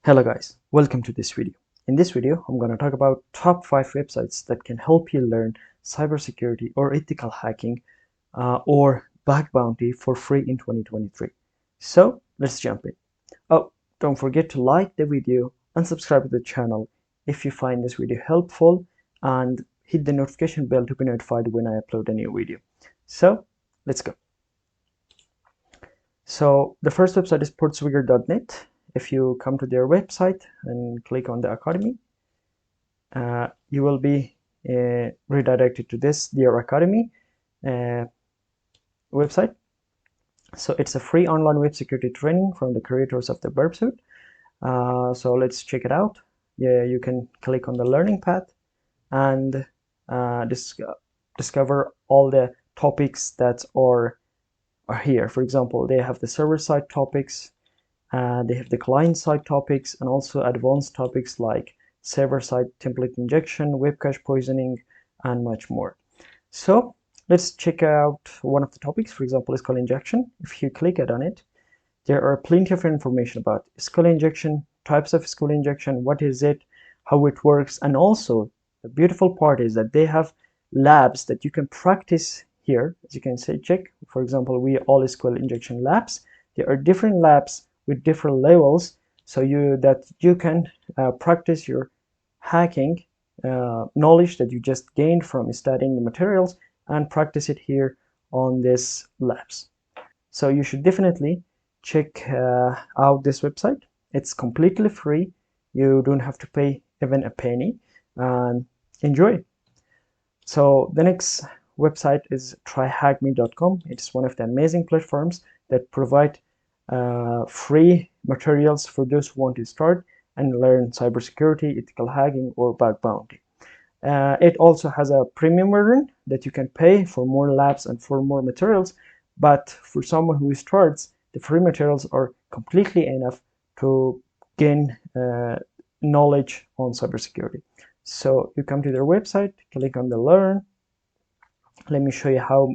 Hello guys, welcome to this video. In this video, I'm going to talk about top 5 websites that can help you learn cybersecurity or ethical hacking or bug bounty for free in 2023. So let's jump in. Oh, don't forget to like the video and subscribe to the channel if you find this video helpful, and hit the notification bell to be notified when I upload a new video. So let's go. So the first website is portswigger.net. If you come to their website and click on the academy, you will be redirected to their academy website. So it's a free online web security training from the creators of the Burp Suite. So let's check it out. Yeah, you can click on the learning path and discover all the topics that are here. For example, they have the server-side topics, they have the client-side topics, and also advanced topics like server-side template injection, web cache poisoning, and much more. So let's check out one of the topics. For example, SQL injection. If you click on it, there are plenty of information about SQL injection, types of SQL injection, what is it, how it works, and also the beautiful part is that they have labs that you can practice here. As you can say, check, for example, we all SQL injection labs. There are different labs with different levels, so you can practice your hacking knowledge that you just gained from studying the materials and practice it here on these labs. So you should definitely check out this website. It's completely free. You don't have to pay even a penny, and enjoy. So the next website is tryhackme.com. It's one of the amazing platforms that provide free materials for those who want to start and learn cybersecurity, ethical hacking, or bug bounty. It also has a premium version that you can pay for more labs and for more materials, but for someone who starts, the free materials are completely enough to gain knowledge on cybersecurity. So you come to their website, click on the learn. Let me show you how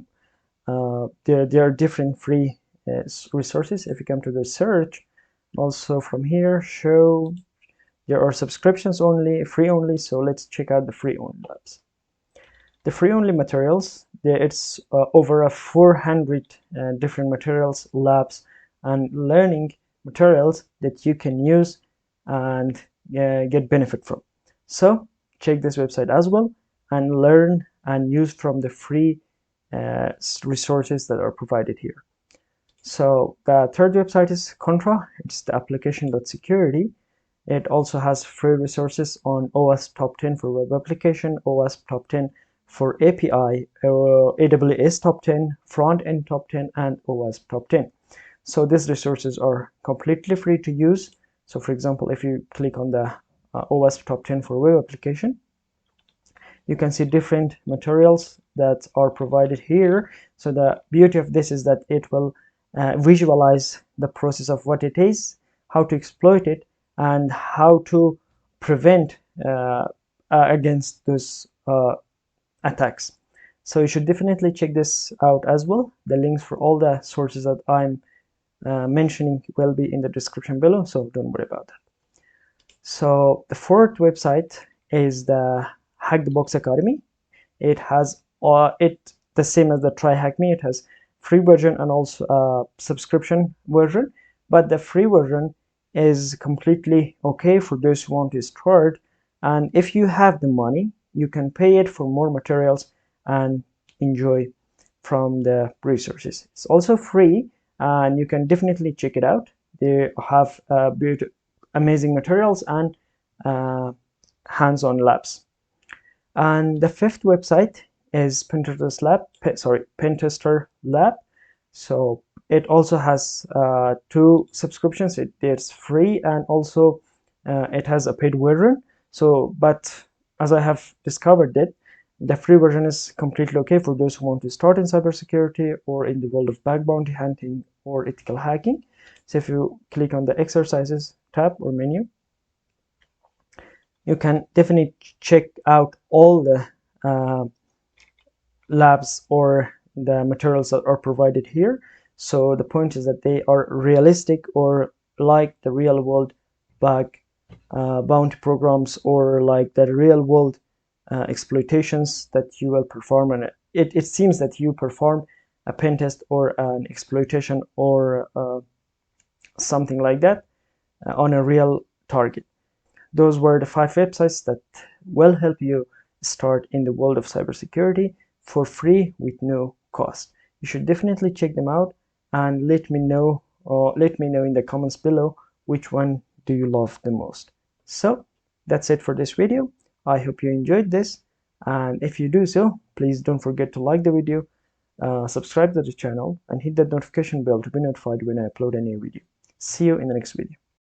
there are different free resources. If you come to the search, also from here show there are subscriptions only, free only. So let's check out the free only labs. The free only materials, it's over 400 different materials, labs, and learning materials that you can use and get benefit from. So check this website as well and learn and use from the free resources that are provided here. So the third website is Kontra. It's the application.security. It also has free resources on OWASP Top 10 for web application, OWASP Top 10 for API, AWS Top 10, front-end Top 10, and OWASP Top 10. So these resources are completely free to use. So for example, if you click on the OWASP Top 10 for web application, you can see different materials that are provided here. So the beauty of this is that it will visualize the process of what it is, how to exploit it, and how to prevent against those attacks. So you should definitely check this out as well. The links for all the sources that I'm mentioning will be in the description below, so don't worry about that. So the fourth website is the hackthebox Academy. It has the same as the tryhackme. It has free version and also a subscription version, but the free version is completely okay for those who want to start, and if you have the money, you can pay it for more materials and enjoy from the resources. It's also free and you can definitely check it out. They have amazing materials and hands-on labs. And the fifth website is pentesterlab. So it also has 2 subscriptions. It's free and also it has a paid version. So, but as I have discovered that the free version is completely okay for those who want to start in cybersecurity or in the world of bug bounty hunting or ethical hacking. So if you click on the exercises tab or menu, you can definitely check out all the labs or the materials that are provided here. So the point is that they are realistic or like the real world bug bounty programs, or like the real world exploitations that you will perform. And it seems that you perform a pen test or an exploitation or something like that on a real target. Those were the 5 websites that will help you start in the world of cybersecurity for free with no cost. You should definitely check them out and let me know in the comments below which one do you love the most. So that's it for this video. I hope you enjoyed this, and if you do so, please don't forget to like the video, subscribe to the channel, and hit that notification bell to be notified when I upload a new video. See you in the next video.